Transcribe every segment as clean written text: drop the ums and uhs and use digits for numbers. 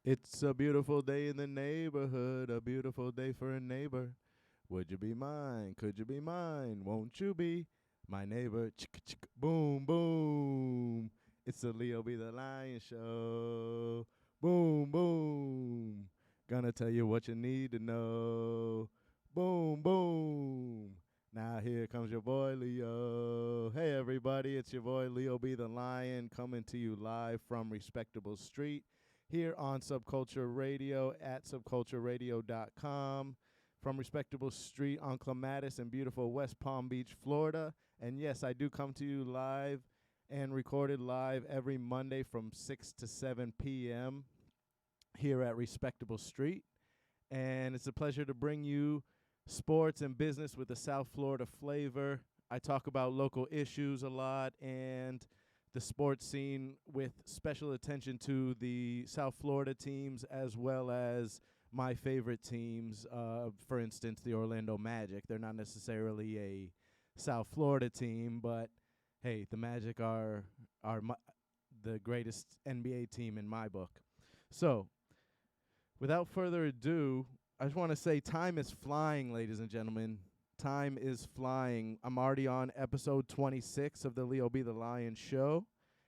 It's a beautiful day in the neighborhood, a beautiful day for a neighbor. Would you be mine? Could you be mine? Won't you be my neighbor? Chicka chicka boom boom. It's the Leo Be the Lion show. Boom boom. Gonna tell you what you need to know. Boom boom. Now here comes your boy Leo. Hey everybody, it's your boy Leo Be the Lion coming to you live from Respectable Street here on Subculture Radio at subcultureradio.com from Respectable Street on Clematis in beautiful West Palm Beach, Florida. And yes, I do come to you live and recorded live every Monday from 6 to 7 p.m. here at Respectable Street. And it's a pleasure to bring you sports and business with a South Florida flavor. I talk about local issues a lot and the sports scene with special attention to the South Florida teams as well as my favorite teams. For instance, the Orlando Magic. They're not necessarily a South Florida team, but hey, the Magic are the greatest NBA team in my book. So, without further ado, I just want to say time is flying, ladies and gentlemen. Time is flying. I'm already on episode 26 of the Leo Be the Lion show,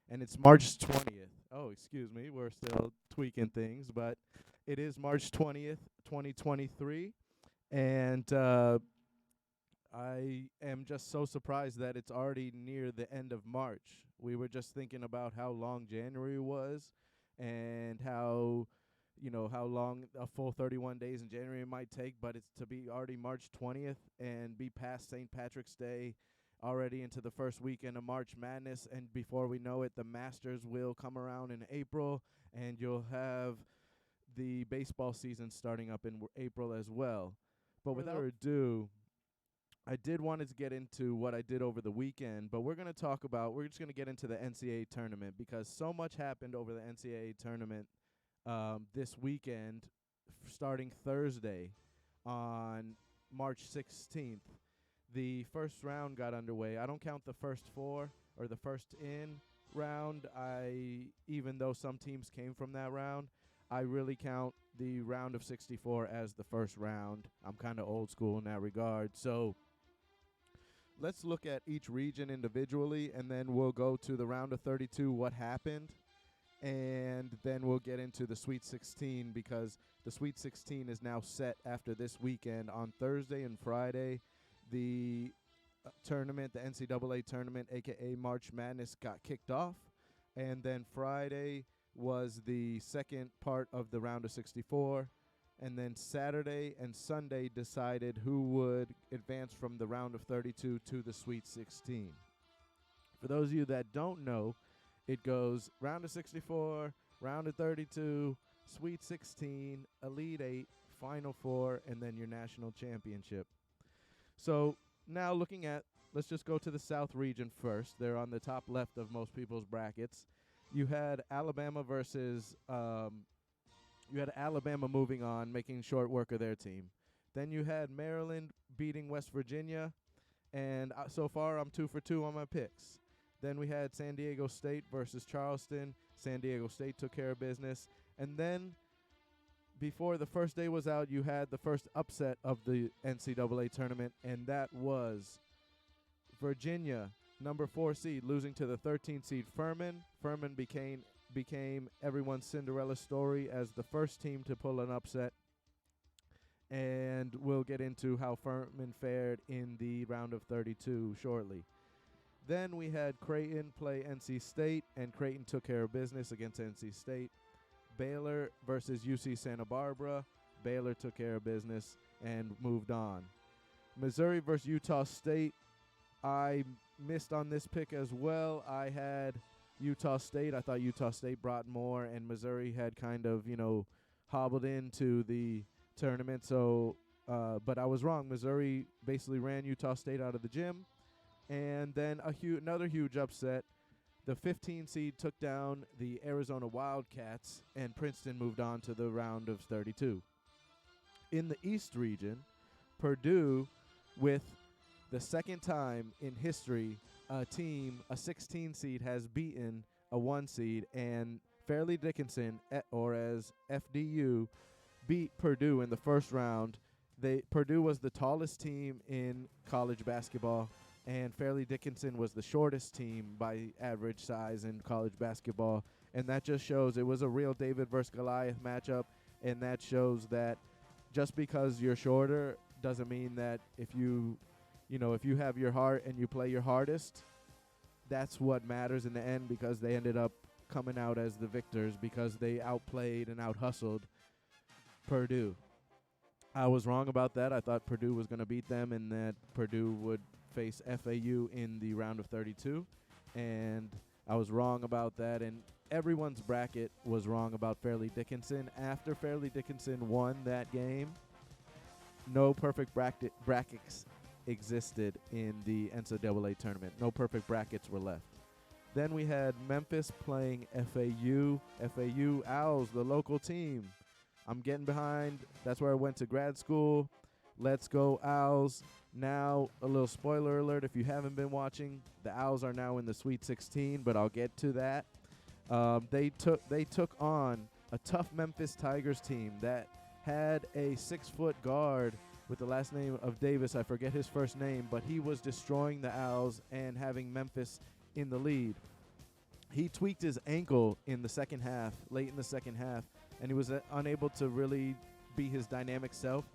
and it's March 20th. Oh, excuse me. We're still tweaking things, but it is March 20th, 2023, and I am just so surprised that it's already near the end of March. We were just thinking about how long January was and how long a full 31 days in January might take, but it's to be already March 20th and be past St. Patrick's Day, already into the first weekend of March Madness, and before we know it, the Masters will come around in April, and you'll have the baseball season starting up in April as well. But without further ado, I did want to get into what I did over the weekend, but we're just going to get into the NCAA tournament because so much happened over the NCAA tournament this weekend, starting Thursday on March 16th. The first round got underway. I don't count the first four or the first in round. Even though some teams came from that round, I really count the round of 64 as the first round. I'm kind of old school in that regard. So let's look at each region individually, and then we'll go to the round of 32, what happened, and then we'll get into the Sweet 16 because the Sweet 16 is now set after this weekend. On Thursday and Friday, the tournament, the NCAA tournament, a.k.a. March Madness, got kicked off, and then Friday was the second part of the round of 64, and then Saturday and Sunday decided who would advance from the round of 32 to the Sweet 16. For those of you that don't know, it goes round of 64, round of 32, Sweet 16, Elite 8, Final 4, and then your national championship. So now let's just go to the South region first. They're on the top left of most people's brackets. You had Alabama moving on, making short work of their team. Then you had Maryland beating West Virginia, and so far I'm 2 for 2 on my picks. Then we had San Diego State versus Charleston. San Diego State took care of business. And then before the first day was out, you had the first upset of the NCAA tournament, and that was Virginia, number 4 seed, losing to the 13th seed Furman. Furman became everyone's Cinderella story as the first team to pull an upset. And we'll get into how Furman fared in the round of 32 shortly. Then we had Creighton play NC State, and Creighton took care of business against NC State. Baylor versus UC Santa Barbara. Baylor took care of business and moved on. Missouri versus Utah State. I missed on this pick as well. I had Utah State. I thought Utah State brought more, and Missouri had kind of, hobbled into the tournament. So, but I was wrong. Missouri basically ran Utah State out of the gym. And then another huge upset. The 15 seed took down the Arizona Wildcats, and Princeton moved on to the round of 32. In the East region, Purdue, with the second time in history a 16 seed has beaten a 1 seed, and Fairleigh Dickinson, or as FDU, beat Purdue in the first round. Purdue was the tallest team in college basketball, and Fairleigh Dickinson was the shortest team by average size in college basketball. And that just shows it was a real David versus Goliath matchup, and that shows that just because you're shorter doesn't mean that if you have your heart and you play your hardest, that's what matters in the end, because they ended up coming out as the victors because they outplayed and out-hustled Purdue. I was wrong about that. I thought Purdue was going to beat them and that Purdue would face FAU in the round of 32, and I was wrong about that, and everyone's bracket was wrong about Fairleigh Dickinson. After Fairleigh Dickinson won that game, no perfect brackets existed in the NCAA tournament. No perfect brackets were left. Then we had Memphis playing FAU. FAU Owls, the local team. I'm getting behind. That's where I went to grad school. Let's go Owls. Now, a little spoiler alert, if you haven't been watching, the Owls are now in the Sweet 16, but I'll get to that. They took on a tough Memphis Tigers team that had a 6-foot guard with the last name of Davis. I forget his first name, but he was destroying the Owls and having Memphis in the lead. He tweaked his ankle in the second half, late in the second half, and he was unable to really be his dynamic self,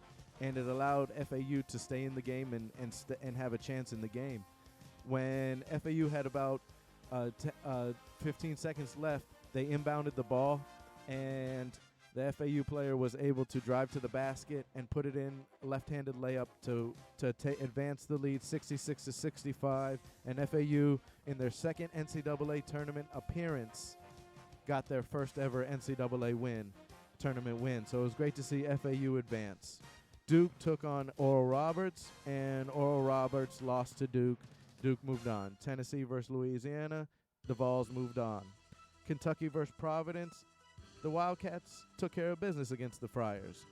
and it allowed FAU to stay in the game and have a chance in the game. When FAU had about 15 seconds left, they inbounded the ball, and the FAU player was able to drive to the basket and put it in a left-handed layup to advance the lead 66-65. And FAU, in their second NCAA tournament appearance, got their first ever NCAA tournament win. So it was great to see FAU advance. Duke took on Oral Roberts, and Oral Roberts lost to Duke. Duke moved on. Tennessee versus Louisiana, the Vols moved on. Kentucky versus Providence, the Wildcats took care of business against the Friars.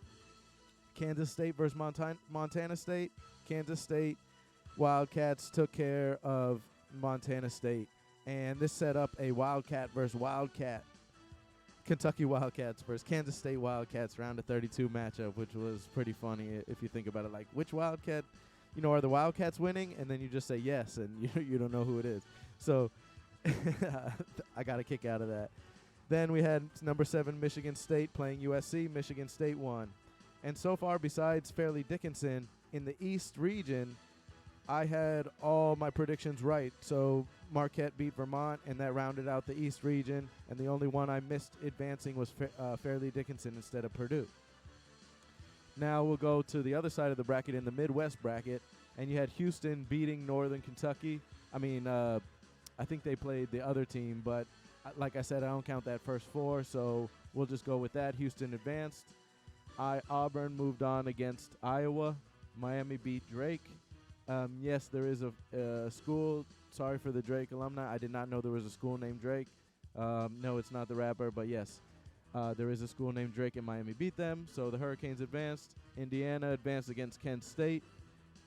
Kansas State versus Montana State, Kansas State Wildcats took care of Montana State. And this set up a Wildcat versus Wildcat, Kentucky Wildcats versus Kansas State Wildcats round of 32 matchup, which was pretty funny if you think about it. Like, which Wildcat, are the Wildcats winning? And then you just say yes, and you don't know who it is. So I got a kick out of that. Then we had number 7 Michigan State playing USC. Michigan State won. And so far, besides Fairleigh Dickinson, in the East region, I had all my predictions right. So Marquette beat Vermont, and that rounded out the East region. And the only one I missed advancing was Fairleigh Dickinson instead of Purdue. Now we'll go to the other side of the bracket in the Midwest bracket, and you had Houston beating Northern Kentucky. I think they played the other team, but like I said, I don't count that first 4, so we'll just go with that. Houston advanced. Auburn moved on against Iowa. Miami beat Drake. Yes, there is a school. Sorry for the Drake alumni. I did not know there was a school named Drake. No, it's not the rapper, but yes, there is a school named Drake, and Miami beat them. So the Hurricanes advanced. Indiana advanced against Kent State.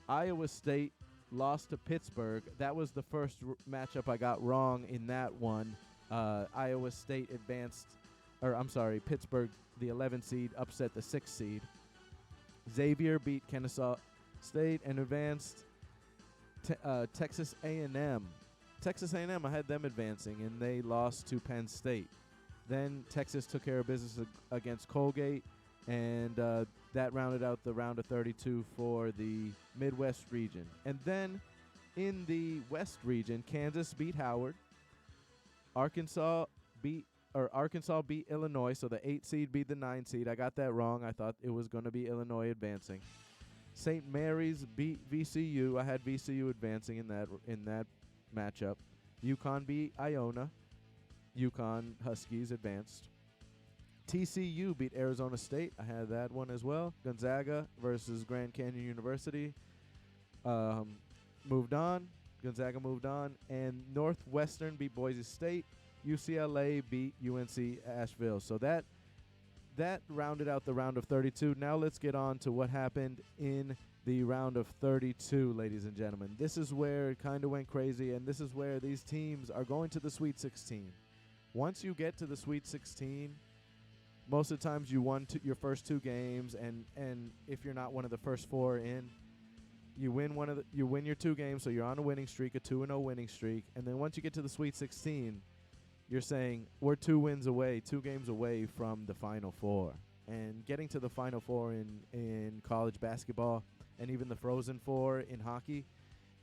Iowa State lost to Pittsburgh. That was the first matchup I got wrong in that one. Iowa State Pittsburgh, the 11th seed, upset the 6th seed. Xavier beat Kennesaw State and advanced. Texas A&M. Texas A&M, I had them advancing, and they lost to Penn State. Then Texas took care of business against Colgate, and that rounded out the round of 32 for the Midwest region. And then in the West region, Kansas beat Howard. Arkansas beat Illinois, so the 8 seed beat the 9 seed. I got that wrong. I thought it was going to be Illinois advancing. St. Mary's beat VCU. I had VCU advancing in that matchup. UConn beat Iona. UConn Huskies advanced. TCU beat Arizona State. I had that one as well. Gonzaga versus Grand Canyon University moved on. Gonzaga moved on. And Northwestern beat Boise State. UCLA beat UNC Asheville. So that rounded out the round of 32. Now let's get on to what happened in the round of 32, ladies and gentlemen. This is where it kind of went crazy, and this is where these teams are going to the Sweet 16. once you get to the Sweet 16, most of the times you won your first 2 games, and if you're not one of the first 4 in, you win your 2 games, so you're on a winning streak, a 2-0 winning streak, and then once you get to the Sweet 16, you're saying we're 2 wins away, 2 games away from the Final Four. And getting to the Final Four in college basketball and even the Frozen Four in hockey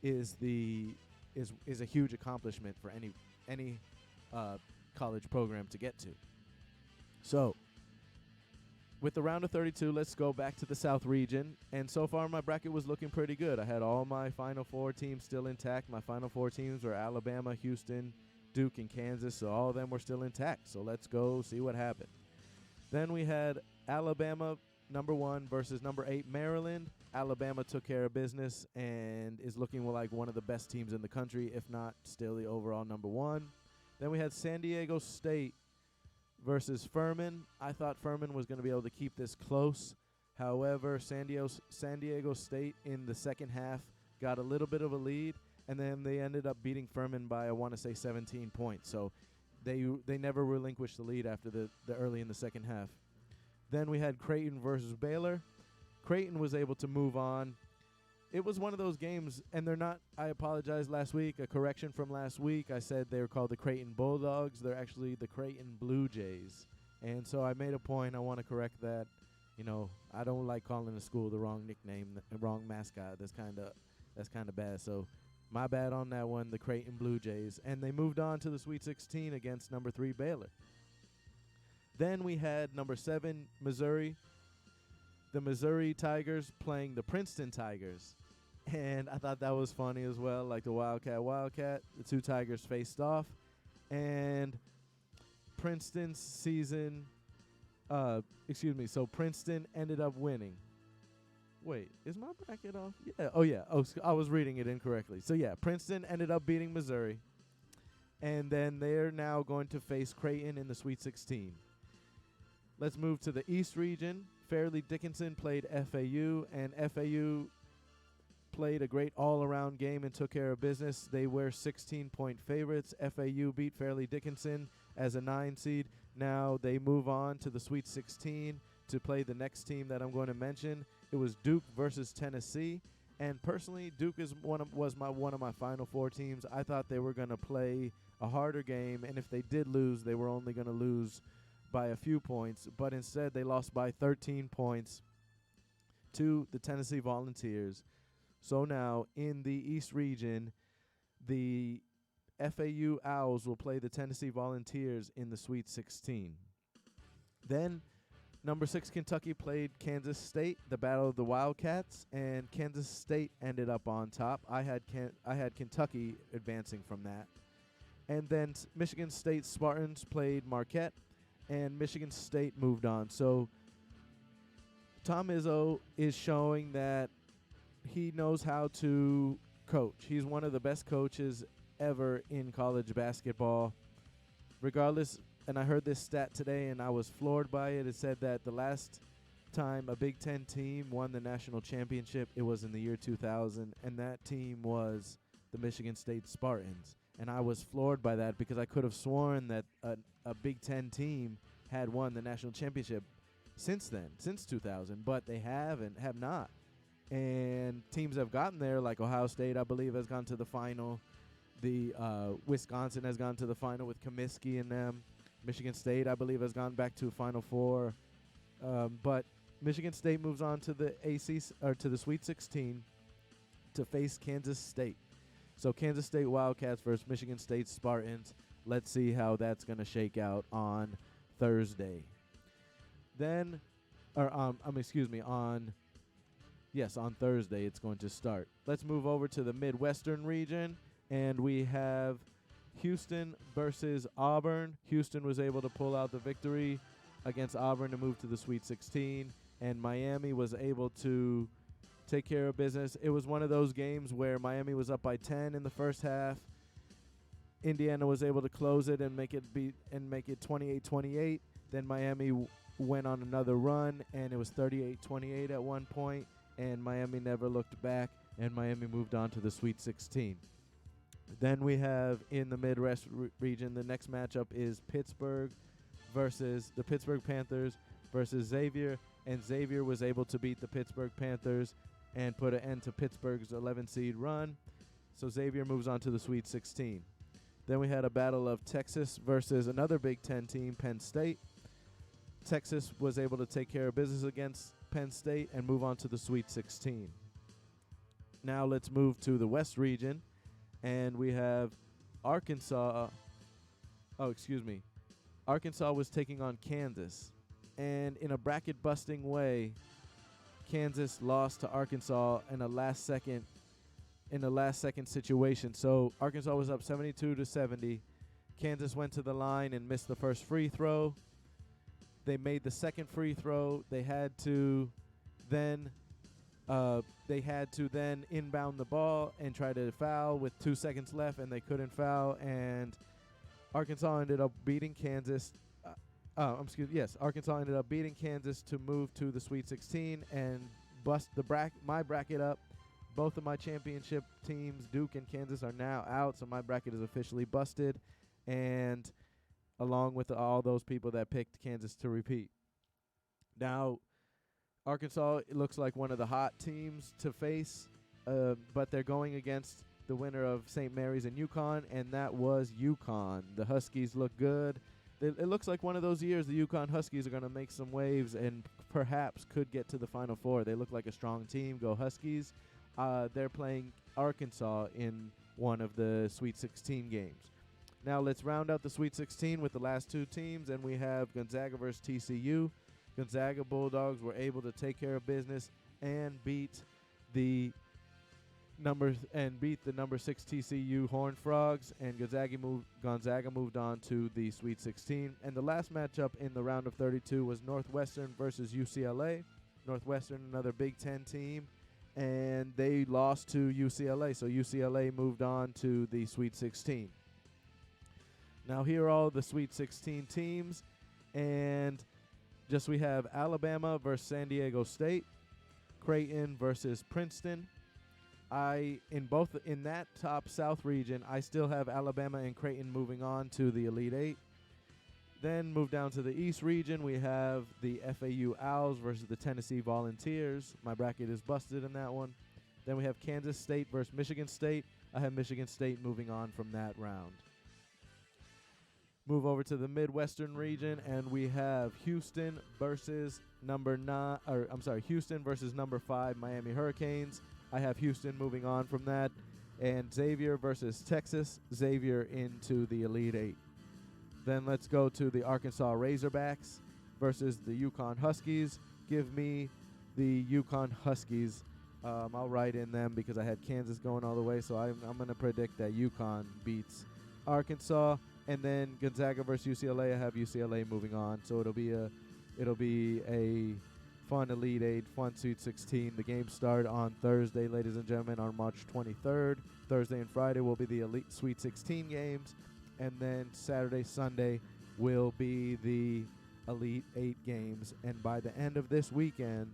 is a huge accomplishment for any college program to get to. So, with the round of 32, let's go back to the South region. And so far, my bracket was looking pretty good. I had all my Final Four teams still intact. My Final Four teams were Alabama, Houston, Duke, and Kansas, so all of them were still intact. So let's go see what happened. Then we had Alabama, number 1, versus number 8, Maryland. Alabama took care of business and is looking like one of the best teams in the country, if not still the overall number 1. Then we had San Diego State versus Furman. I thought Furman was going to be able to keep this close. However, San Diego State in the second half got a little bit of a lead, and then they ended up beating Furman by, I want to say, 17 points. So they never relinquished the lead after the early in the second half. Then we had Creighton versus Baylor. Creighton was able to move on. It was one of those games, and they're not, I apologize last week, a correction from last week. I said they were called the Creighton Bulldogs. They're actually the Creighton Blue Jays. And so I made a point. I want to correct that. You know, I don't like calling the school the wrong nickname, the wrong mascot. That's kind of bad. So my bad on that one, the Creighton Blue Jays. And they moved on to the Sweet 16 against number 3 Baylor. Then we had number 7 Missouri, the Missouri Tigers playing the Princeton Tigers. And I thought that was funny as well, like the Wildcat. The 2 Tigers faced off. And Princeton's season, so Princeton ended up winning. Wait, is my bracket off? Yeah. I was reading it incorrectly. So, yeah, Princeton ended up beating Missouri. And then they're now going to face Creighton in the Sweet 16. Let's move to the East region. Fairleigh Dickinson played FAU, and FAU played a great all-around game and took care of business. They were 16-point favorites. FAU beat Fairleigh Dickinson as a 9 seed. Now they move on to the Sweet 16 to play the next team that I'm going to mention. It was Duke versus Tennessee, and personally, Duke is one of my Final Four teams. I thought they were going to play a harder game, and if they did lose, they were only going to lose by a few points, but instead they lost by 13 points to the Tennessee Volunteers. So now in the East region, the FAU Owls will play the Tennessee Volunteers in the Sweet 16. Then number 6 Kentucky played Kansas State, the Battle of the Wildcats, and Kansas State ended up on top. I had Kentucky advancing from that. And then Michigan State Spartans played Marquette, and Michigan State moved on. So Tom Izzo is showing that he knows how to coach. He's one of the best coaches ever in college basketball. Regardless, and I heard this stat today, and I was floored by it. It said that the last time a Big Ten team won the national championship, it was in the year 2000, and that team was the Michigan State Spartans. And I was floored by that because I could have sworn that a Big Ten team had won the national championship since then, since 2000, but they have not. And teams have gotten there, like Ohio State, I believe, has gone to the final. The Wisconsin has gone to the final with Comiskey and them. Michigan State, I believe, has gone back to Final Four. But Michigan State moves on to the to the Sweet 16 to face Kansas State. So Kansas State Wildcats versus Michigan State Spartans. Let's see how that's going to shake out on Thursday. Then, on Thursday it's going to start. Let's move over to the Midwestern region, and we have Houston versus Auburn. Houston was able to pull out the victory against Auburn to move to the Sweet 16, and Miami was able to take care of business. It was one of those games where Miami was up by 10 in the first half. Indiana was able to close it and make it 28-28. Then Miami went on another run, and it was 38-28 at one point, and Miami never looked back, and Miami moved on to the Sweet 16. Then we have in the Midwest region, the next matchup is Pittsburgh versus the Pittsburgh Panthers versus Xavier, and Xavier was able to beat the Pittsburgh Panthers and put an end to Pittsburgh's 11-seed run. So Xavier moves on to the Sweet 16. Then we had a battle of Texas versus another Big Ten team, Penn State. Texas was able to take care of business against Penn State and move on to the Sweet 16. Now let's move to the West region, and we have Arkansas. Arkansas was taking on Kansas, and in a bracket-busting way, Kansas lost to Arkansas in a last-second situation. So Arkansas was up 72-70. Kansas went to the line and missed the first free throw. They made the second free throw. They had to then inbound the ball and try to foul with 2 seconds left, and they couldn't foul. And Arkansas ended up beating Kansas. Arkansas ended up beating Kansas to move to the Sweet 16 and bust my bracket up. Both of my championship teams, Duke and Kansas, are now out, so my bracket is officially busted, and along with all those people that picked Kansas to repeat. Now, Arkansas looks like one of the hot teams to face, but they're going against the winner of St. Mary's and UConn, and that was UConn. The Huskies look good. It looks like one of those years the UConn Huskies are going to make some waves and perhaps could get to the Final Four. They look like a strong team. Go Huskies. They're playing Arkansas in one of the Sweet 16 games. Now let's round out the Sweet 16 with the last two teams, and we have Gonzaga versus TCU. Gonzaga Bulldogs were able to take care of business and beat the number 6 TCU Horned Frogs, and Gonzaga moved on to the Sweet 16. And the last matchup in the round of 32 was Northwestern versus UCLA. Northwestern, another Big Ten team, and they lost to UCLA, so UCLA moved on to the Sweet 16. Now here are all the Sweet 16 teams, and we have Alabama versus San Diego State, Creighton versus Princeton. In that top South region, I still have Alabama and Creighton moving on to the Elite Eight. Then move down to the East region, we have the FAU Owls versus the Tennessee Volunteers. My bracket is busted in that one. Then we have Kansas State versus Michigan State. I have Michigan State moving on from that round. Move over to the Midwestern region, and we have Houston versus number 5 Miami Hurricanes. I have Houston moving on from that, and Xavier versus Texas. Xavier into the Elite Eight. Then let's go to the Arkansas Razorbacks versus the UConn Huskies. Give me the UConn Huskies. I'll write in them because I had Kansas going all the way, so I'm going to predict that UConn beats Arkansas. And then Gonzaga versus UCLA, I have UCLA moving on. So it'll be a fun Elite Eight, fun Sweet 16. The games start on Thursday, ladies and gentlemen, on March 23rd. Thursday and Friday will be the Elite Sweet 16 games. And then Saturday, Sunday will be the Elite 8 games. And by the end of this weekend,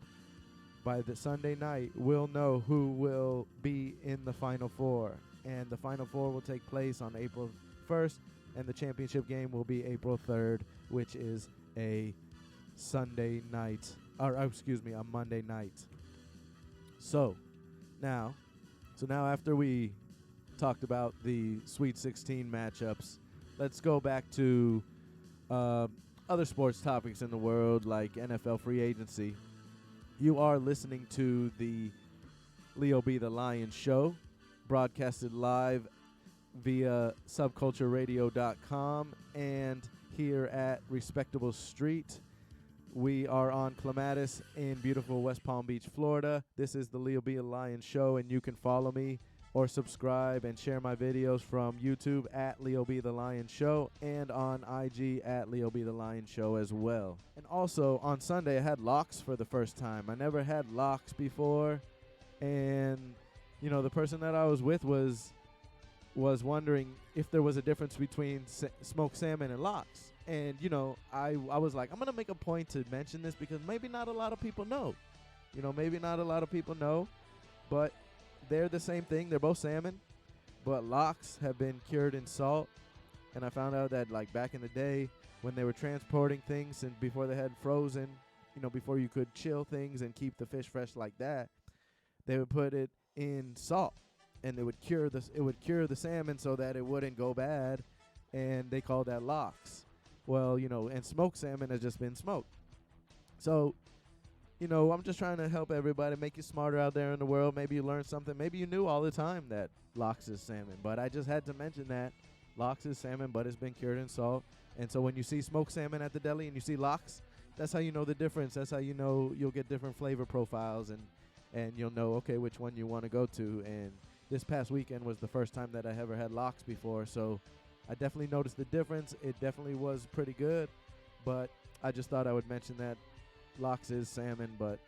by the Sunday night, we'll know who will be in the Final Four. And the Final Four will take place on April 1st. And the championship game will be April 3rd, which is a Sunday night, a Monday night. So now after we talked about the Sweet 16 matchups, let's go back to other sports topics in the world, like NFL free agency. You are listening to the Leo B. the Lion Show, broadcasted live via subcultureradio.com and here at Respectable Street. We are on Clematis in beautiful West Palm Beach, Florida. This is the Leo B. the Lion Show, and you can follow me or subscribe and share my videos from YouTube at Leo B. the Lion Show and on IG at Leo B. the Lion Show as well. And also on Sunday I had locks for the first time. I never had locks before, and the person that I was with was wondering if there was a difference between smoked salmon and lox. And, I was like, I'm going to make a point to mention this because maybe not a lot of people know. But they're the same thing. They're both salmon. but lox have been cured in salt. And I found out that, like, back in the day when they were transporting things and before they had frozen, before you could chill things and keep the fish fresh like that, they would put it in salt, and it would cure the salmon so that it wouldn't go bad, and they called that lox. Well, and smoked salmon has just been smoked. So, I'm just trying to help everybody, make you smarter out there in the world. Maybe you learned something. Maybe you knew all the time that lox is salmon, but I just had to mention that lox is salmon, but it's been cured in salt. And so when you see smoked salmon at the deli and you see lox, that's how you know the difference. That's how you know you'll get different flavor profiles, and you'll know, okay, which one you want to go to. And this past weekend was the first time that I ever had lox before, so I definitely noticed the difference. It definitely was pretty good, but I just thought I would mention that lox is salmon, but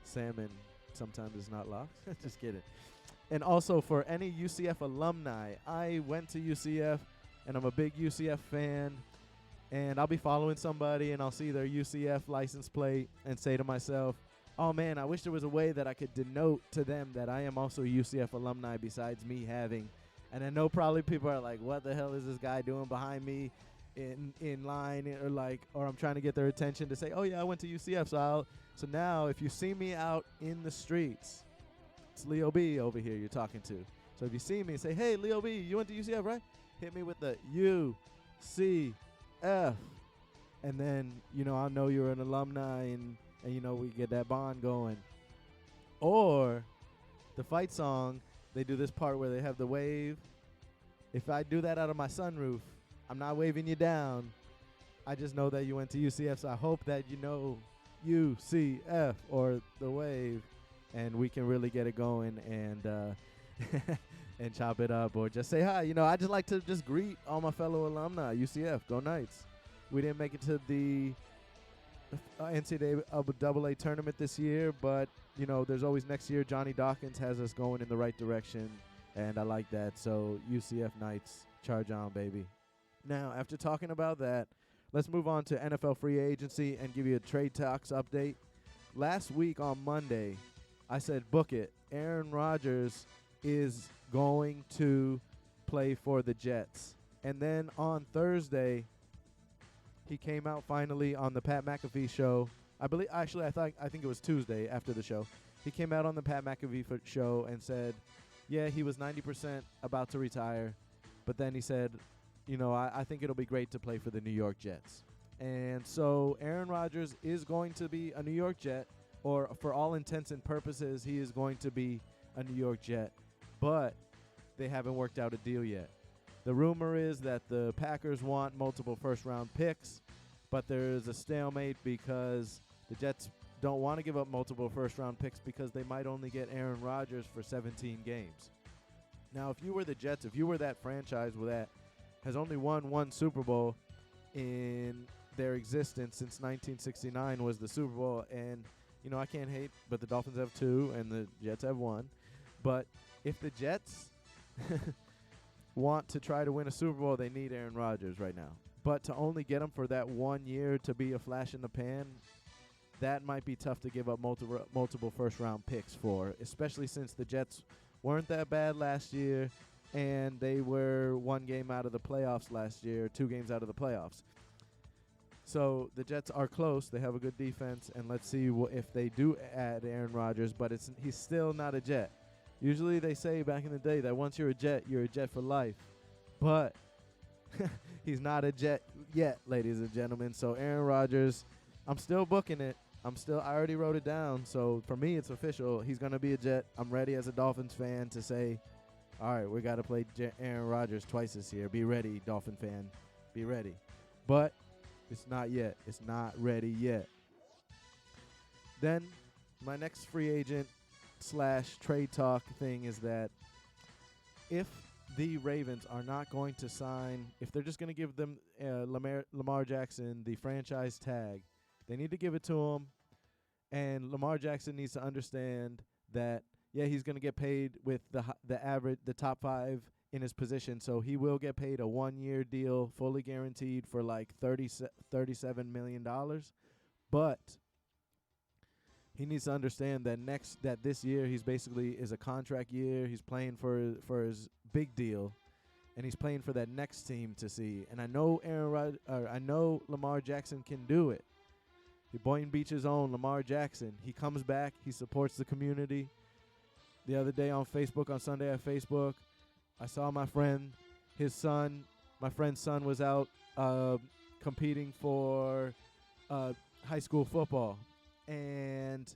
salmon sometimes is not lox. Just kidding. And also, for any UCF alumni, I went to UCF, and I'm a big UCF fan, and I'll be following somebody, and I'll see their UCF license plate and say to myself, oh, man, I wish there was a way that I could denote to them that I am also a UCF alumni besides me having. And I know probably people are like, what the hell is this guy doing behind me in line, or I'm trying to get their attention to say, oh, yeah, I went to UCF. So now if you see me out in the streets, it's Leo B over here you're talking to. So if you see me, say, hey, Leo B, you went to UCF, right? Hit me with the UCF. And then, I'll know you're an alumni, and we get that bond going. Or the fight song, they do this part where they have the wave. If I do that out of my sunroof, I'm not waving you down. I just know that you went to UCF, so I hope that you know UCF or the wave, and we can really get it going and and chop it up, or just say hi. I just like to just greet all my fellow alumni. UCF, go Knights. We didn't make it to the NCAA tournament this year, but there's always next year. Johnny Dawkins has us going in the right direction, and I like that. So UCF Knights, charge on, baby. Now, after talking about that, let's move on to NFL free agency and give you a trade talks update. Last week on Monday, I said book it. Aaron Rodgers is going to play for the Jets. And then on Thursday, he came out finally on the Pat McAfee show. I think it was Tuesday after the show. He came out on the Pat McAfee show and said, yeah, he was 90% about to retire. But then he said, I think it'll be great to play for the New York Jets. And so Aaron Rodgers is going to be a New York Jet, or for all intents and purposes, he is going to be a New York Jet. But they haven't worked out a deal yet. The rumor is that the Packers want multiple first-round picks, but there is a stalemate because the Jets don't want to give up multiple first-round picks because they might only get Aaron Rodgers for 17 games. Now, if you were the Jets, if you were that franchise that has only won one Super Bowl in their existence since 1969 was the Super Bowl, and, I can't hate, but the Dolphins have 2 and the Jets have 1. But if the Jets want to try to win a Super Bowl, they need Aaron Rodgers right now. But to only get him for that 1 year to be a flash in the pan, that might be tough to give up multiple first-round picks for, especially since the Jets weren't that bad last year, and they were 1 game out of the playoffs last year, 2 games out of the playoffs. So the Jets are close. They have a good defense, and let's see if they do add Aaron Rodgers, but he's still not a Jet. Usually they say back in the day that once you're a Jet for life. But he's not a Jet yet, ladies and gentlemen. So Aaron Rodgers, I'm still booking it. I already wrote it down. So for me, it's official. He's going to be a Jet. I'm ready as a Dolphins fan to say, all right, we got to play Aaron Rodgers twice this year. Be ready, Dolphin fan. Be ready. But it's not yet. It's not ready yet. Then my next free agent / trade talk thing is that if the Ravens are not going to sign, if they're just going to give them Lamar Jackson the franchise tag, they need to give it to him. And Lamar Jackson needs to understand that, yeah, he's going to get paid with the top 5 in his position. So he will get paid a 1-year deal, fully guaranteed for like $37 million. But he needs to understand that this year he's basically is a contract year. He's playing for his big deal, and he's playing for that next team to see. And I know I know Lamar Jackson can do it. Boynton Beach's own Lamar Jackson. He comes back. He supports the community. The other day on Facebook, on Sunday at Facebook, I saw my friend's son was out competing for high school football, and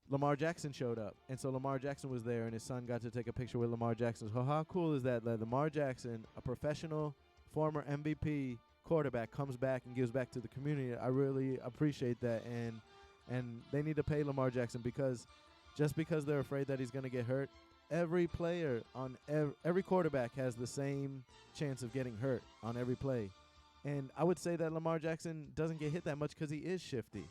Lamar Jackson showed up. And so Lamar Jackson was there, and his son got to take a picture with Lamar Jackson. So how cool is that? That Lamar Jackson, a professional, former MVP quarterback, comes back and gives back to the community. I really appreciate that, and they need to pay Lamar Jackson, because just because they're afraid that he's going to get hurt, every player on every quarterback has the same chance of getting hurt on every play. And I would say that Lamar Jackson doesn't get hit that much because he is shifty.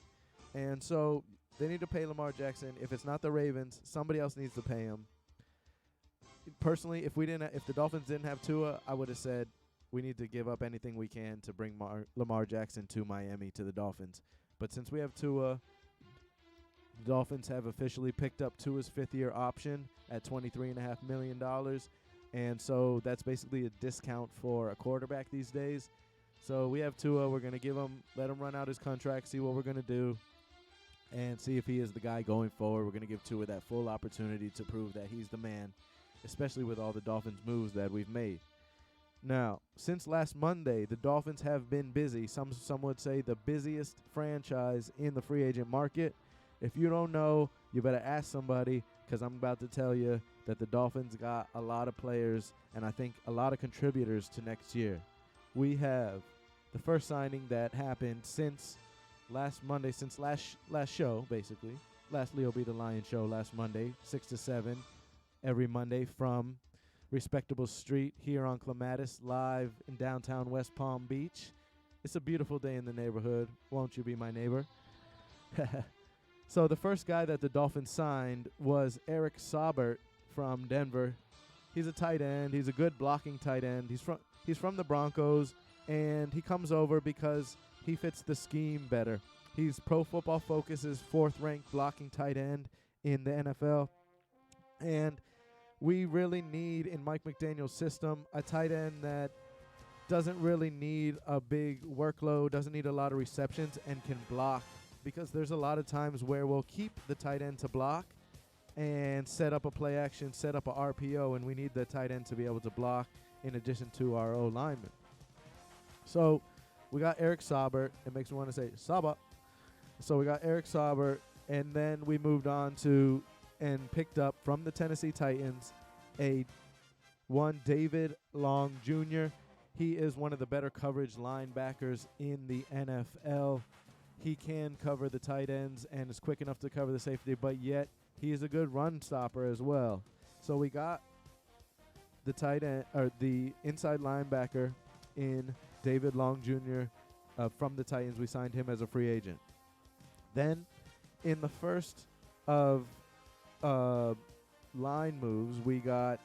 And so they need to pay Lamar Jackson. If it's not the Ravens, somebody else needs to pay him. Personally, if the Dolphins didn't have Tua, I would have said we need to give up anything we can to bring Lamar Jackson to Miami, to the Dolphins. But since we have Tua, the Dolphins have officially picked up Tua's fifth-year option at $23.5 million. And so that's basically a discount for a quarterback these days. So we have Tua. We're going to let him run out his contract, see what we're going to do, and see if he is the guy going forward. We're going to give Tua that full opportunity to prove that he's the man, especially with all the Dolphins moves that we've made. Now, since last Monday, the Dolphins have been busy. Some would say the busiest franchise in the free agent market. If you don't know, you better ask somebody, because I'm about to tell you that the Dolphins got a lot of players and I think a lot of contributors to next year. We have the first signing that happened since last Monday, since last show, basically. Last Leo Be the Lion show last Monday, 6 to 7, every Monday from Respectable Street here on Clematis, live in downtown West Palm Beach. It's a beautiful day in the neighborhood. Won't you be my neighbor? So the first guy that the Dolphins signed was Eric Saubert from Denver. He's a tight end. He's a good blocking tight end. He's from the Broncos, and he comes over because he fits the scheme better. He's Pro Football Focus's fourth-ranked blocking tight end in the NFL, and we really need, in Mike McDaniel's system, a tight end that doesn't really need a big workload, doesn't need a lot of receptions, and can block, because there's a lot of times where we'll keep the tight end to block and set up a play action, set up a RPO, and we need the tight end to be able to block in addition to our O lineman. So we got Eric Saubert. It makes me want to say Saba. So we got Eric Saubert, and then we moved on to and picked up from the Tennessee Titans one David Long Jr. He is one of the better coverage linebackers in the NFL. He can cover the tight ends and is quick enough to cover the safety, but yet he is a good run stopper as well. So we got the tight end, or the inside linebacker in David Long Jr. From the Titans. We signed him as a free agent. Then in the first of line moves, we got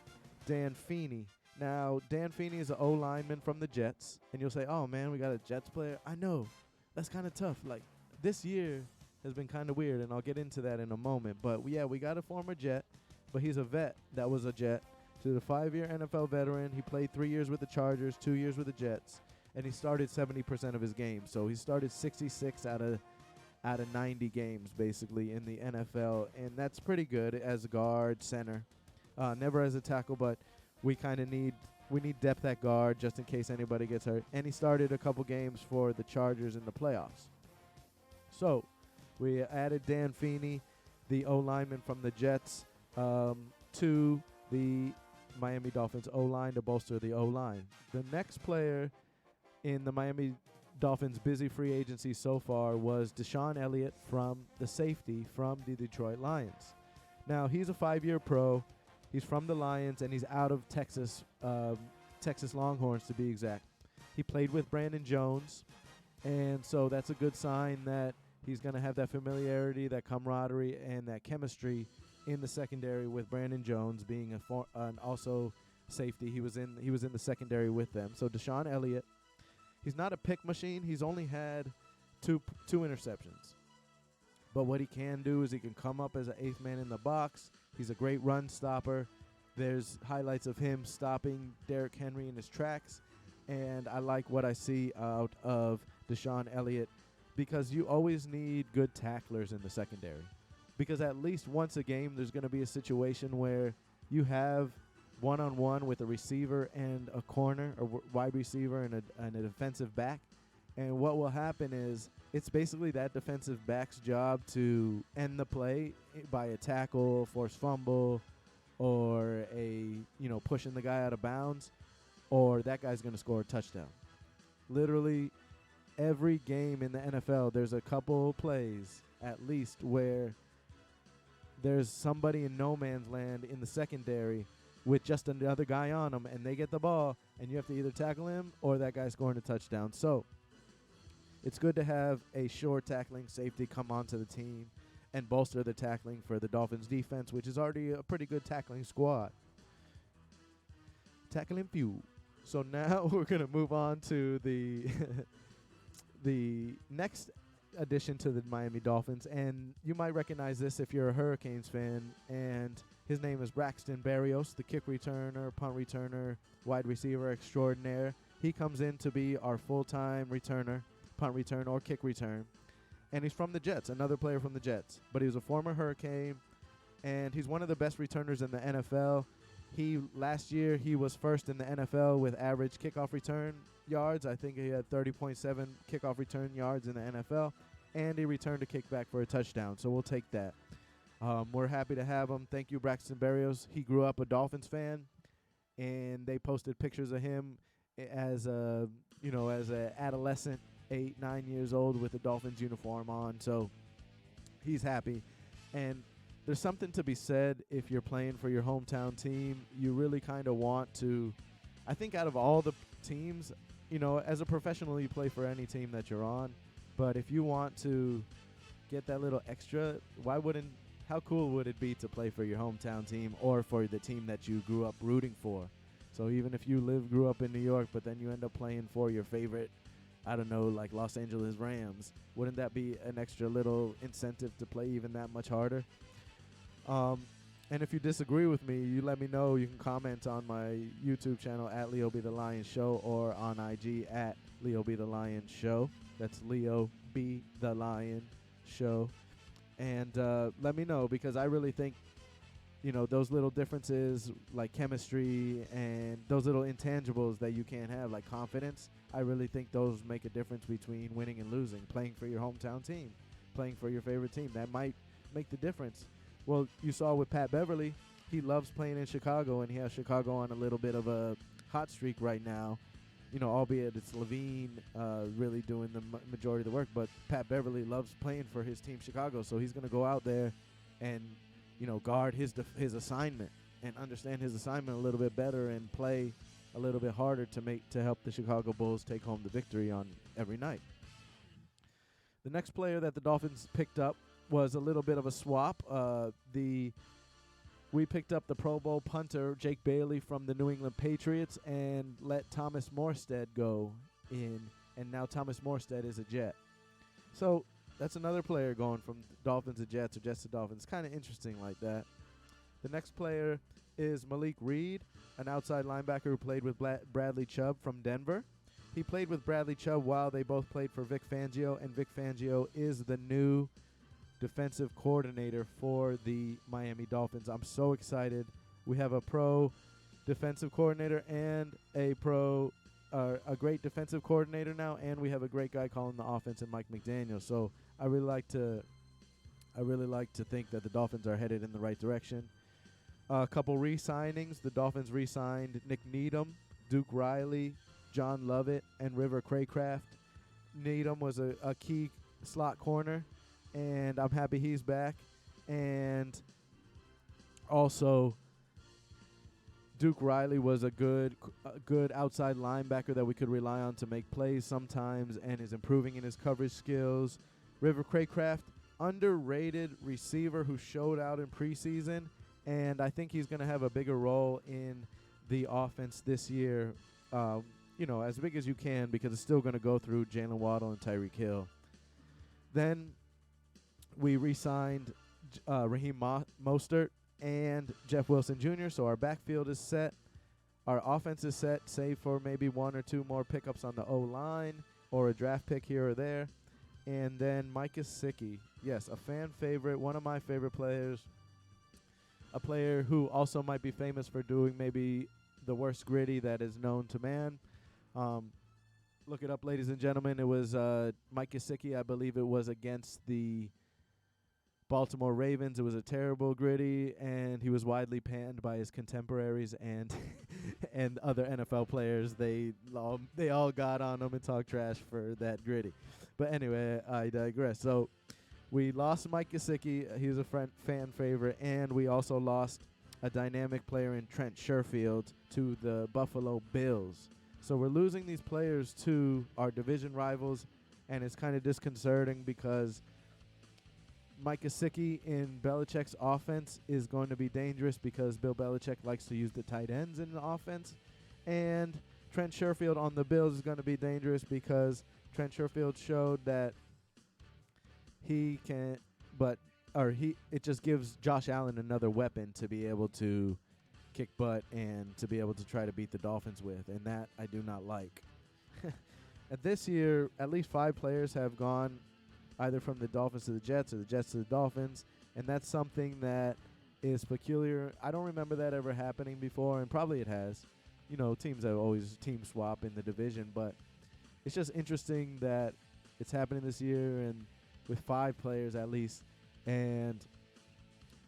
Dan Feeney. Now, Dan Feeney is an O-lineman from the Jets, and you'll say, oh, man, we got a Jets player. I know. That's kind of tough. Like, this year has been kind of weird, and I'll get into that in a moment. But, yeah, we got a former Jet, but he's a vet that was a Jet. So the 5-year NFL veteran. He played 3 years with the Chargers, 2 years with the Jets, and he started 70% of his games. So he started 66 out of 90 games, basically, in the NFL, and that's pretty good as a guard, center. Never as a tackle, but we need depth at guard just in case anybody gets hurt. And he started a couple games for the Chargers in the playoffs. So we added Dan Feeney, the O-lineman from the Jets, to the Miami Dolphins O-line to bolster the O-line. The next player in the Miami Dolphins' busy free agency so far was Deshaun Elliott, from the safety from the Detroit Lions. Now, he's a 5-year pro. He's from the Lions, and he's out of Texas, Texas Longhorns to be exact. He played with Brandon Jones, and so that's a good sign that he's going to have that familiarity, that camaraderie, and that chemistry in the secondary with Brandon Jones being an also safety. He was in the secondary with them. So Deshaun Elliott, he's not a pick machine. He's only had two interceptions. But what he can do is he can come up as an eighth man in the box. He's a great run stopper. There's highlights of him stopping Derrick Henry in his tracks. And I like what I see out of Deshaun Elliott, because you always need good tacklers in the secondary. Because at least once a game, there's going to be a situation where you have one-on-one with a receiver and a corner, or wide receiver and a defensive back. And what will happen is it's basically that defensive back's job to end the play by a tackle, forced fumble, or pushing the guy out of bounds, or that guy's going to score a touchdown. Literally every game in the NFL, there's a couple plays at least where there's somebody in no man's land in the secondary with just another guy on them, and they get the ball, and you have to either tackle him or that guy scoring a touchdown. So it's good to have a sure tackling safety come onto the team and bolster the tackling for the Dolphins defense, which is already a pretty good tackling squad. Tackling few. So now we're going to move on to the the next addition to the Miami Dolphins, and you might recognize this if you're a Hurricanes fan, and his name is Braxton Berrios, the kick returner, punt returner, wide receiver extraordinaire. He comes in to be our full-time returner, punt return or kick return, and he's from the Jets, another player from the Jets, but he was a former Hurricane, and he's one of the best returners in the NFL. Last year he was first in the NFL with average kickoff return yards. I think he had 30.7 kickoff return yards in the NFL, and he returned a kickback for a touchdown, so we'll take that. We're happy to have him. Thank you, Braxton Berrios. He grew up a Dolphins fan, and they posted pictures of him as a adolescent, 8, 9 years old with a Dolphins uniform on, so he's happy. And there's something to be said if you're playing for your hometown team. You really kind of want to, I think out of all the teams, as a professional, you play for any team that you're on. But if you want to get that little extra, how cool would it be to play for your hometown team or for the team that you grew up rooting for? So even if you grew up in New York, but then you end up playing for your favorite, I don't know, like Los Angeles Rams, wouldn't that be an extra little incentive to play even that much harder? And if you disagree with me, you let me know. You can comment on my YouTube channel at Leo B. The Lion Show, or on IG at Leo B. The Lion Show. That's Leo B. The Lion Show. And let me know, because I really think, those little differences like chemistry and those little intangibles that you can't have, like confidence, I really think those make a difference between winning and losing. Playing for your hometown team, playing for your favorite team, that might make the difference. Well, you saw with Pat Beverly, he loves playing in Chicago, and he has Chicago on a little bit of a hot streak right now. Albeit it's Levine really doing the majority of the work, but Pat Beverly loves playing for his team Chicago, so he's going to go out there and, guard his assignment and understand his assignment a little bit better and play a little bit harder to help the Chicago Bulls take home the victory on every night. The next player that the Dolphins picked up was a little bit of a swap. We picked up the Pro Bowl punter Jake Bailey from the New England Patriots and let Thomas Morstead go in, and now Thomas Morstead is a Jet. So that's another player going from Dolphins to Jets, or Jets to Dolphins. Kind of interesting like that. The next player is Malik Reed, an outside linebacker who played with Bradley Chubb from Denver. He played with Bradley Chubb while they both played for Vic Fangio, and Vic Fangio is the new defensive coordinator for the Miami Dolphins. I'm so excited. We have a pro defensive coordinator and a great defensive coordinator now, and we have a great guy calling the offense in Mike McDaniel. So I really like to think that the Dolphins are headed in the right direction. A couple re-signings. The Dolphins re-signed Nick Needham, Duke Riley, John Lovett, and River Craycraft. Needham was a key slot corner, and I'm happy he's back. And also, Duke Riley was a good outside linebacker that we could rely on to make plays sometimes, and is improving in his coverage skills. River Craycraft, underrated receiver who showed out in preseason, and I think he's going to have a bigger role in the offense this year, as big as you can, because it's still going to go through Jalen Waddle and Tyreek Hill. Then we re-signed Raheem Mostert and Jeff Wilson Jr., so our backfield is set. Our offense is set, save for maybe one or two more pickups on the O-line or a draft pick here or there. And then Mike Gesicki, yes, a fan favorite, one of my favorite players, a player who also might be famous for doing maybe the worst gritty that is known to man. Look it up, ladies and gentlemen. It was Mike Gesicki. I believe it was against the Baltimore Ravens. It was a terrible gritty, and he was widely panned by his contemporaries and and other NFL players. They all got on him and talked trash for that gritty. But anyway, I digress. So we lost Mike Gesicki. He was a fan favorite, and we also lost a dynamic player in Trent Sherfield to the Buffalo Bills. So we're losing these players to our division rivals, and it's kind of disconcerting because Mike Gesicki in Belichick's offense is going to be dangerous because Bill Belichick likes to use the tight ends in the offense. And Trent Sherfield on the Bills is going to be dangerous because Trent Sherfield showed that he can, it just gives Josh Allen another weapon to be able to kick butt and to be able to try to beat the Dolphins with, and that I do not like. This year, at least 5 players have gone either from the Dolphins to the Jets or the Jets to the Dolphins, and that's something that is peculiar. I don't remember that ever happening before, and probably it has. You know, teams have always team swap in the division, but it's just interesting that it's happening this year and with 5 players at least, and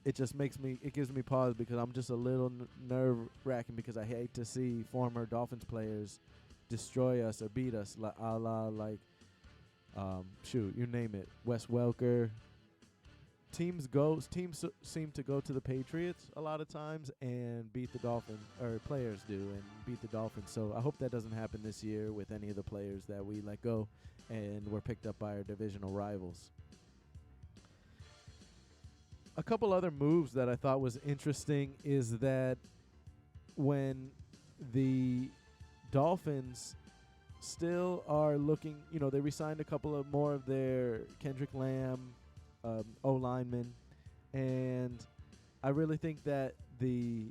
it just gives me pause because I'm just a little nerve-wracking because I hate to see former Dolphins players destroy us or beat us, a la like, you name it, Wes Welker. Teams seem to go to the Patriots a lot of times and beat the Dolphins, or players do, and beat the Dolphins. So I hope that doesn't happen this year with any of the players that we let go and were picked up by our divisional rivals. A couple other moves that I thought was interesting is that when the Dolphins still are looking, they re-signed a couple of more of their Kendrick Lamb O-linemen, and I really think that the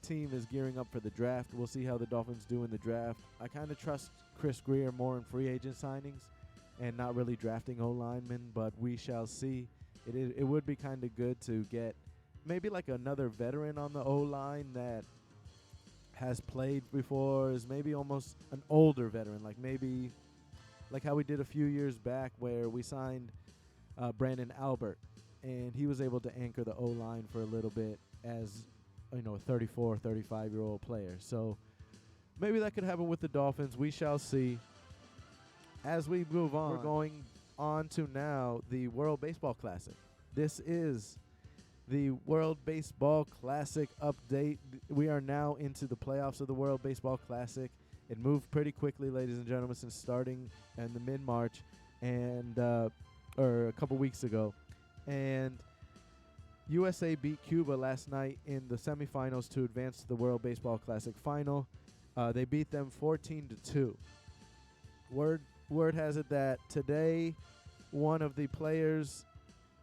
team is gearing up for the draft. We'll see how the Dolphins do in the draft. I kind of trust Chris Greer more in free agent signings and not really drafting O-linemen, but we shall see. It would be kind of good to get maybe like another veteran on the O-line that has played before, is maybe almost an older veteran, like maybe like how we did a few years back where we signed Brandon Albert, and he was able to anchor the O-line for a little bit as a 34, 35-year-old player. So maybe that could happen with the Dolphins. We shall see. As we move on, we're going on to now the World Baseball Classic. This is the World Baseball Classic update. We are now into the playoffs of the World Baseball Classic. It moved pretty quickly, ladies and gentlemen, since starting in the mid-March and or a couple weeks ago. And USA beat Cuba last night in the semifinals to advance to the World Baseball Classic final. They beat them 14-2. Word has it that today one of the players,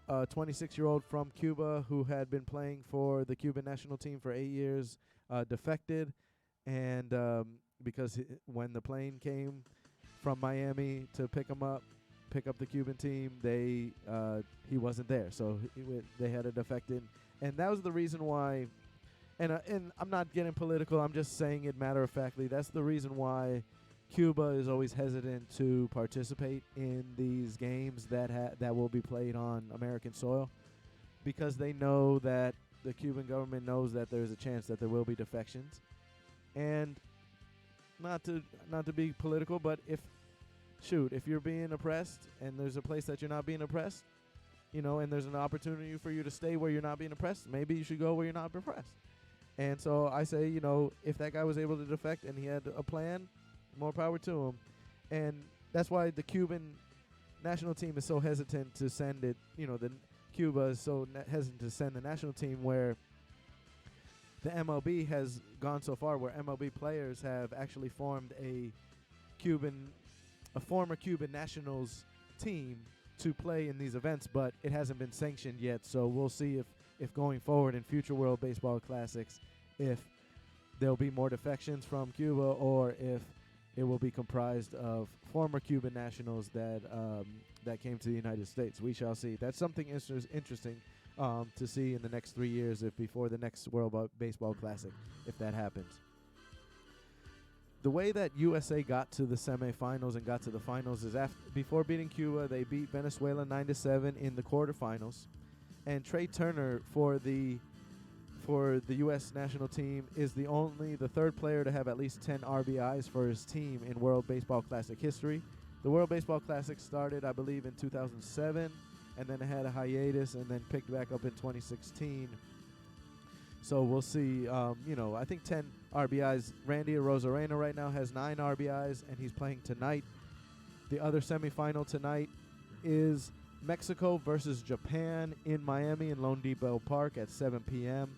a 26-year-old from Cuba who had been playing for the Cuban national team for 8 years, defected, and because when the plane came from Miami to pick up the Cuban team, he wasn't there, so they had a defected, and that was the reason why. And I'm not getting political. I'm just saying it matter-of-factly. That's the reason why Cuba is always hesitant to participate in these games that will be played on American soil, because they know that the Cuban government knows that there's a chance that there will be defections. And not to be political, but if you're being oppressed and there's a place that you're not being oppressed, and there's an opportunity for you to stay where you're not being oppressed, maybe you should go where you're not oppressed. And so I say, if that guy was able to defect and he had a plan, more power to him. And that's why the Cuban national team is so hesitant to send it. Cuba is so hesitant to send the national team, where the MLB has gone so far where MLB players have actually formed a former Cuban nationals team to play in these events, but it hasn't been sanctioned yet. So we'll see if going forward in future World Baseball Classics, if there'll be more defections from Cuba or if it will be comprised of former Cuban nationals that came to the United States. We shall see. That's something interesting to see in the next 3 years, if before the next World Baseball Classic, if that happens. The way that USA got to the semifinals and got to the finals is before beating Cuba, they beat Venezuela 9-7 in the quarterfinals, and Trey Turner for the U.S. national team is the third player to have at least 10 RBIs for his team in World Baseball Classic history. The World Baseball Classic started, I believe, in 2007, and then it had a hiatus and then picked back up in 2016. So we'll see. I think 10 RBIs. Randy Arozarena right now has 9 RBIs, and he's playing tonight. The other semifinal tonight is Mexico versus Japan in Miami in Lone Depot Park at 7 p.m.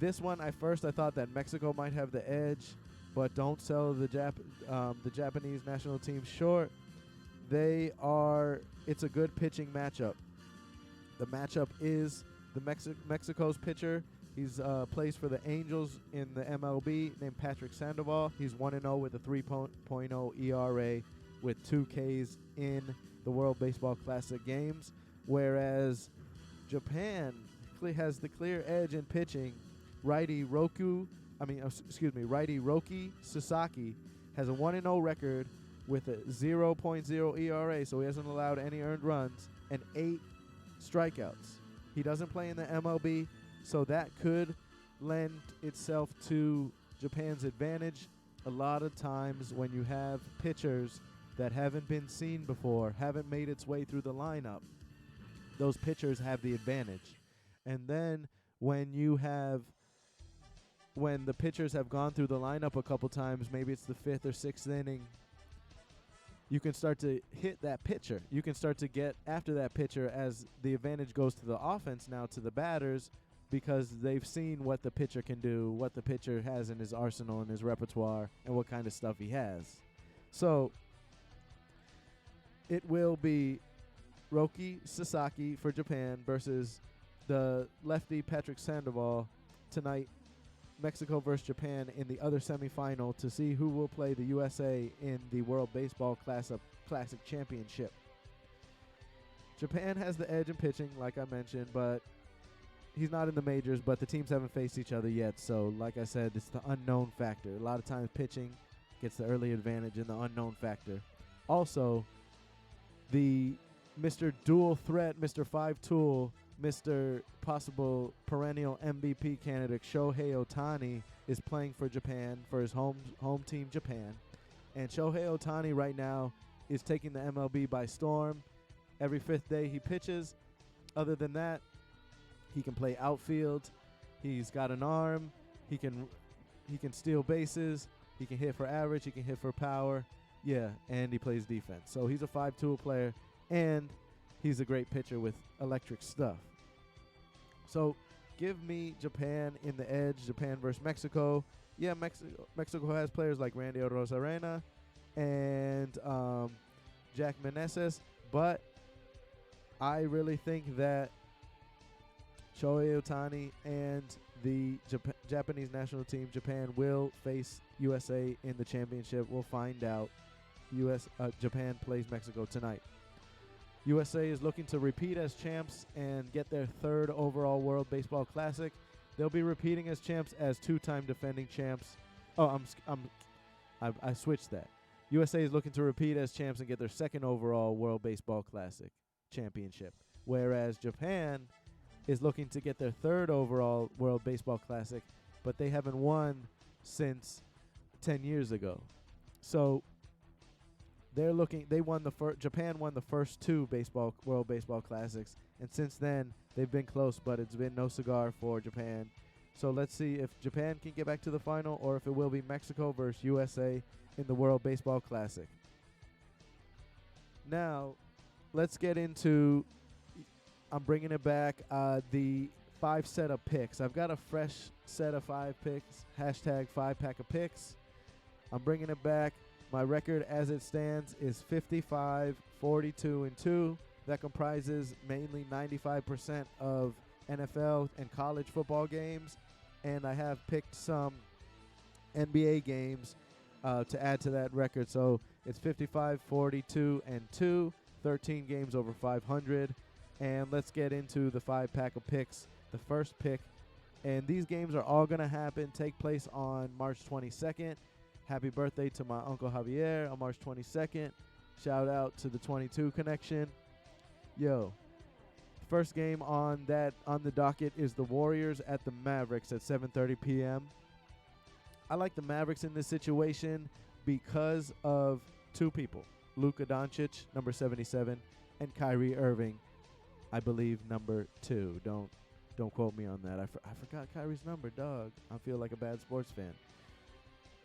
This one, I thought that Mexico might have the edge, but don't sell the Japanese national team short. It's a good pitching matchup. The matchup is Mexico's pitcher. He's plays for the Angels in the MLB, named Patrick Sandoval. He's 1-0 with a 3.0 ERA with 2 Ks in the World Baseball Classic games, whereas Japan has the clear edge in pitching. Righty Roki Sasaki has a 1-0 record with a 0.0 ERA, so he hasn't allowed any earned runs, and 8 strikeouts. He doesn't play in the MLB, so that could lend itself to Japan's advantage. A lot of times when you have pitchers that haven't been seen before, haven't made its way through the lineup, those pitchers have the advantage. And then when the pitchers have gone through the lineup a couple times, maybe it's the 5th or 6th inning, you can start to hit that pitcher. You can start to get after that pitcher as the advantage goes to the offense now, to the batters, because they've seen what the pitcher can do, what the pitcher has in his arsenal and his repertoire, and what kind of stuff he has. So it will be Roki Sasaki for Japan versus the lefty Patrick Sandoval tonight. Mexico versus Japan in the other semifinal to see who will play the USA in the World Baseball Classic Championship. Japan has the edge in pitching, like I mentioned, but he's not in the majors, but the teams haven't faced each other yet. So, like I said, it's the unknown factor. A lot of times pitching gets the early advantage in the unknown factor. Also, the Mr. Dual Threat, Mr. 5-tool, Mr. Possible Perennial MVP candidate Shohei Ohtani is playing for Japan, for his home team Japan. And Shohei Ohtani right now is taking the MLB by storm. Every 5th day he pitches. Other than that, he can play outfield. He's got an arm. He can steal bases. He can hit for average. He can hit for power. Yeah, and he plays defense. So he's a 5-tool player, and he's a great pitcher with electric stuff. So give me Japan in the edge, Japan versus Mexico. Yeah, Mexico has players like Randy Arozarena and Jack Meneses, but I really think that Shohei Ohtani and the Japanese national team, Japan, will face USA in the championship. We'll find out. Japan plays Mexico tonight. USA is looking to repeat as champs and get their 3rd overall World Baseball Classic. They'll be repeating as champs as 2-time defending champs. Oh, I switched that. USA is looking to repeat as champs and get their 2nd overall World Baseball Classic championship, whereas Japan is looking to get their 3rd overall World Baseball Classic, but they haven't won since 10 years ago. So Japan won the first 2 World Baseball Classics, and since then they've been close, but it's been no cigar for Japan. So let's see if Japan can get back to the final, or if it will be Mexico versus USA in the World Baseball Classic. Now, let's get into, I'm bringing it back, the 5 set of picks. I've got a fresh set of 5 picks, hashtag 5 pack of picks. I'm bringing it back. My record as it stands is 55-42-2. That comprises mainly 95% of NFL and college football games, and I have picked some NBA games to add to that record. So it's 55-42-2, 13 games over 500. And let's get into the 5-pack of picks. The first pick, and these games are all going to take place on March 22nd. Happy birthday to my Uncle Javier on March 22nd. Shout out to the 22 connection. Yo, first game on the docket is the Warriors at the Mavericks at 7:30 p.m. I like the Mavericks in this situation because of two people, Luka Doncic, number 77, and Kyrie Irving, I believe, number 2. Don't quote me on that. I forgot Kyrie's number, dog. I feel like a bad sports fan.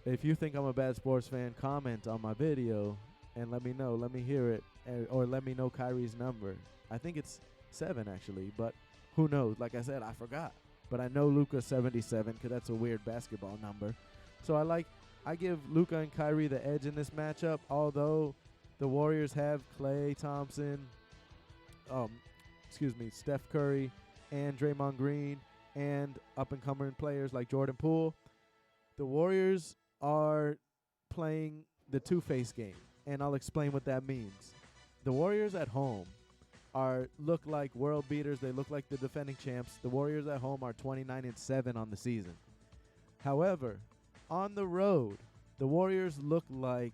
If you think I'm a bad sports fan, comment on my video and let me know. Let me hear it, or let me know Kyrie's number. I think it's 7, actually, but who knows? Like I said, I forgot. But I know Luka 77 because that's a weird basketball number. So I give Luka and Kyrie the edge in this matchup, although the Warriors have Klay Thompson, Steph Curry, and Draymond Green, and up-and-coming players like Jordan Poole. The Warriors are playing the two-face game, and I'll explain what that means. The Warriors at home look like world beaters. They look like the defending champs. The Warriors at home are 29-7 on the season. However, on the road, the Warriors look like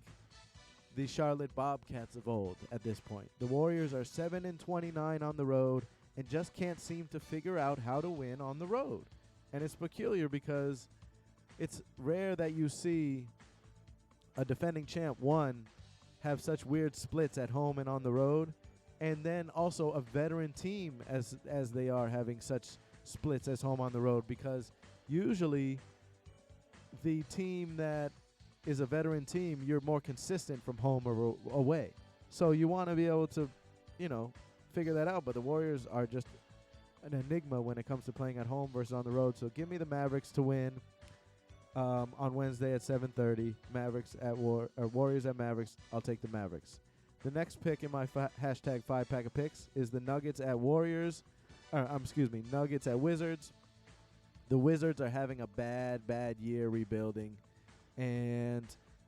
the Charlotte Bobcats of old at this point. The Warriors are 7-29 on the road and just can't seem to figure out how to win on the road. And it's peculiar because it's rare that you see a defending champ, one, have such weird splits at home and on the road, and then also a veteran team as they are having such splits as home on the road, because usually the team that is a veteran team, you're more consistent from home or away. So you want to be able to, figure that out. But the Warriors are just an enigma when it comes to playing at home versus on the road. So give me the Mavericks to win on Wednesday at 7:30. Warriors at Mavericks. I'll take the Mavericks. The next pick in my hashtag 5-pack of picks is the Nuggets at Nuggets at Wizards. The Wizards are having a bad year rebuilding, and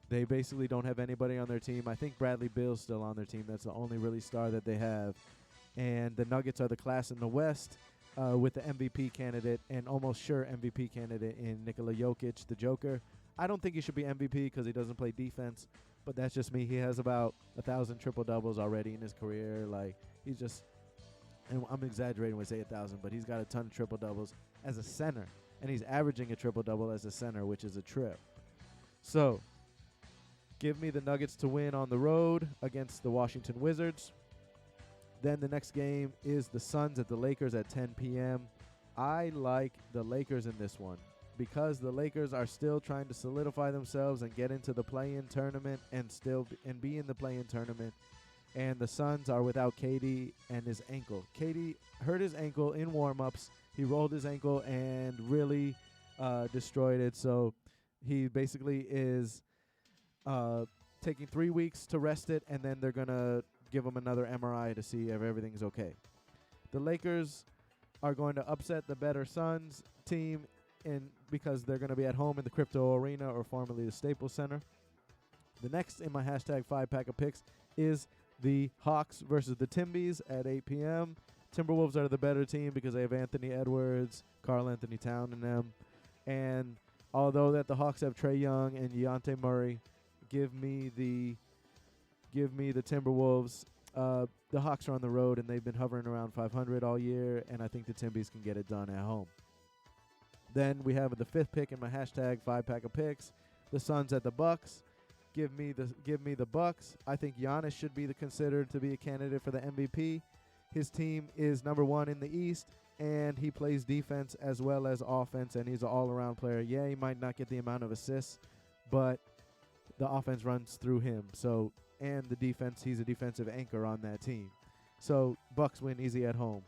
they basically don't have anybody on their team. I think Bradley Beal's still on their team. That's the only really star that they have. And the Nuggets are the class in the West with the MVP candidate and almost sure MVP candidate in Nikola Jokic, the Joker. I don't think he should be MVP because he doesn't play defense, but that's just me. He has about 1,000 triple-doubles already in his career. Like, he's just, and I'm exaggerating when I say 1,000, but he's got a ton of triple-doubles as a center, and he's averaging a triple-double as a center, which is a trip. So, give me the Nuggets to win on the road against the Washington Wizards. Then the next game is the Suns at the Lakers at 10 p.m. I like the Lakers in this one because the Lakers are still trying to solidify themselves and get into the play-in tournament and be in the play-in tournament. And the Suns are without KD and his ankle. KD hurt his ankle in warm-ups. He rolled his ankle and really destroyed it. So he basically is taking 3 weeks to rest it, and then they're going to give him another MRI to see if everything's okay. The Lakers are going to upset the better Suns team because they're going to be at home in the Crypto Arena, or formerly the Staples Center. The next in my hashtag 5-pack of picks is the Hawks versus the Timbies at 8 p.m. Timberwolves are the better team because they have Anthony Edwards, Karl Anthony Towns in them. And although that the Hawks have Trae Young and Dejounte Murray, give me the Timberwolves. The Hawks are on the road, and they've been hovering around 500 all year, and I think the Timbies can get it done at home. Then we have the 5th pick in my hashtag 5-pack of picks, the Suns at the Bucks. Give me the Bucks. I think Giannis should be considered to be a candidate for the MVP. His team is number 1 in the East, and he plays defense as well as offense, and he's an all-around player. Yeah, he might not get the amount of assists, but the offense runs through him. So, and the defense, he's a defensive anchor on that team. So, Bucks win easy at home.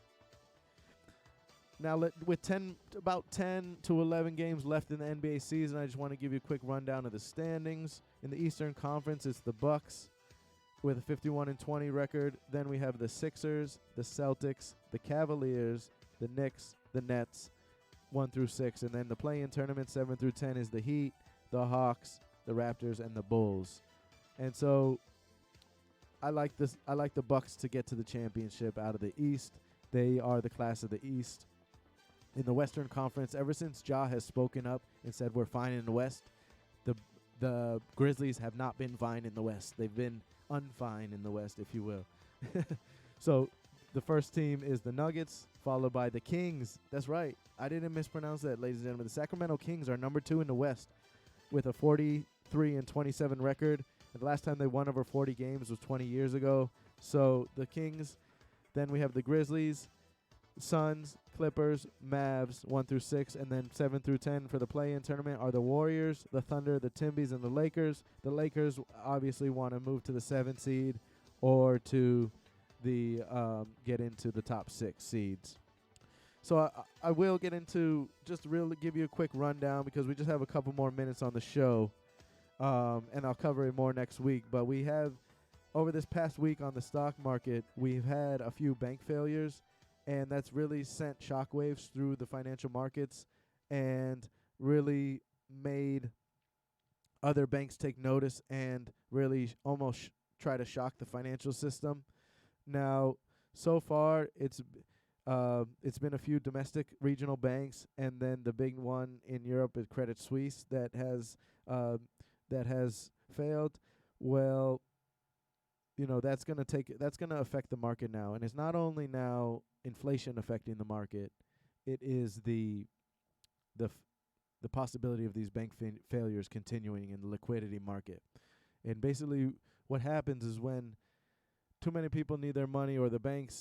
Now, with about 10 to 11 games left in the NBA season, I just want to give you a quick rundown of the standings. In the Eastern Conference, it's the Bucks with a 51-20 record. Then we have the Sixers, the Celtics, the Cavaliers, the Knicks, the Nets, 1 through 6. And then the play-in tournament, 7 through 10, is the Heat, the Hawks, the Raptors, and the Bulls. And so I like this. I like the Bucks to get to the championship out of the East. They are the class of the East. In the Western Conference, ever since Ja has spoken up and said we're fine in the West, the Grizzlies have not been fine in the West. They've been unfine in the West, if you will. So the first team is the Nuggets, followed by the Kings. That's right. I didn't mispronounce that, ladies and gentlemen. The Sacramento Kings are number 2 in the West with a 43-27 record. And the last time they won over 40 games was 20 years ago. So the Kings. Then we have the Grizzlies, Suns, Clippers, Mavs, 1 through 6, and then 7 through 10 for the play-in tournament are the Warriors, the Thunder, the Timbies, and the Lakers. The Lakers obviously want to move to the 7th seed or to the get into the top 6 seeds. So I will get into just really give you a quick rundown because we just have a couple more minutes on the show, and I'll cover it more next week. But we have, over this past week on the stock market, we've had a few bank failures. And that's really sent shockwaves through the financial markets and really made other banks take notice and really almost try to shock the financial system. Now, so far, it's been a few domestic regional banks, and then the big one in Europe is Credit Suisse that has failed. Well, that's going to affect the market now, and it's not only now inflation affecting the market, it is the possibility of these bank failures continuing in the liquidity market. And basically what happens is when too many people need their money, or the bank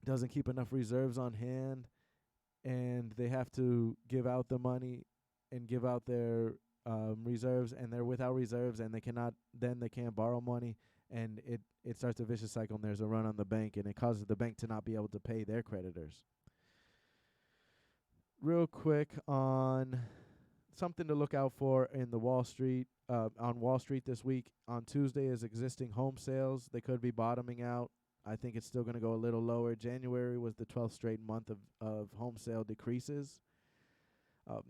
doesn't keep enough reserves on hand, and they have to give out the money and give out their reserves, and they're without reserves, and they can't borrow money, and it starts a vicious cycle, and there's a run on the bank, and it causes the bank to not be able to pay their creditors. Real quick on something to look out for in the Wall Street, on Wall Street this week. On Tuesday is existing home sales. They could be bottoming out. I think it's still going to go a little lower. January was the 12th straight month of home sale decreases.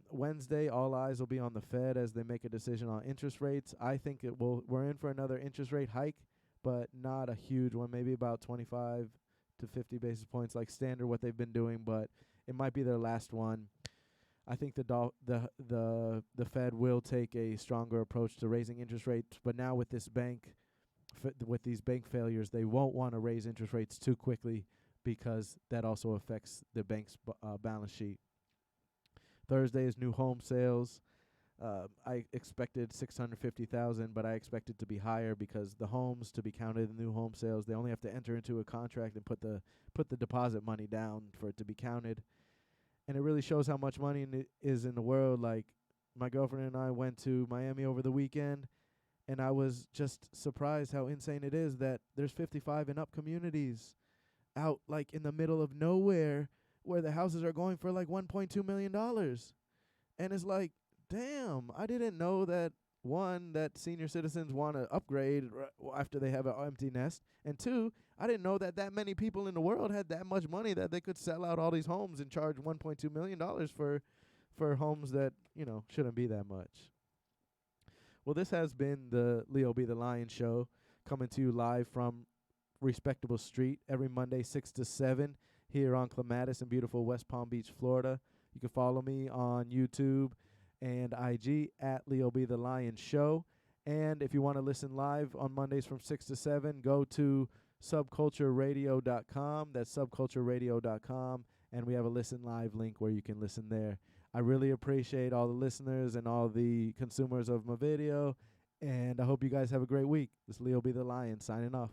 Wednesday, all eyes will be on the Fed as they make a decision on interest rates. I think we're in for another interest rate hike, but not a huge one, maybe about 25 to 50 basis points like standard what they've been doing, but it might be their last one. I think the Fed will take a stronger approach to raising interest rates, but now with these bank failures, they won't want to raise interest rates too quickly because that also affects the bank's balance sheet. Thursday is new home sales. I expected 650,000, but I expect it to be higher because the homes to be counted in new home sales, they only have to enter into a contract and put the deposit money down for it to be counted. And it really shows how much money is in the world. Like, my girlfriend and I went to Miami over the weekend, and I was just surprised how insane it is that there's 55 and up communities out like in the middle of nowhere where the houses are going for like $1.2 million. And it's like, damn, I didn't know that, one, that senior citizens want to upgrade after they have an empty nest. And two, I didn't know that many people in the world had that much money that they could sell out all these homes and charge $1.2 million for homes that, shouldn't be that much. Well, this has been the Leo B. the Lion Show, coming to you live from Respectable Street every Monday, 6 to 7. Here on Clematis in beautiful West Palm Beach, Florida. You can follow me on YouTube and IG at Leo B. the Lion Show. And if you want to listen live on Mondays from 6 to 7, go to subcultureradio.com. That's subcultureradio.com. And we have a listen live link where you can listen there. I really appreciate all the listeners and all the consumers of my video. And I hope you guys have a great week. This is Leo B. the Lion signing off.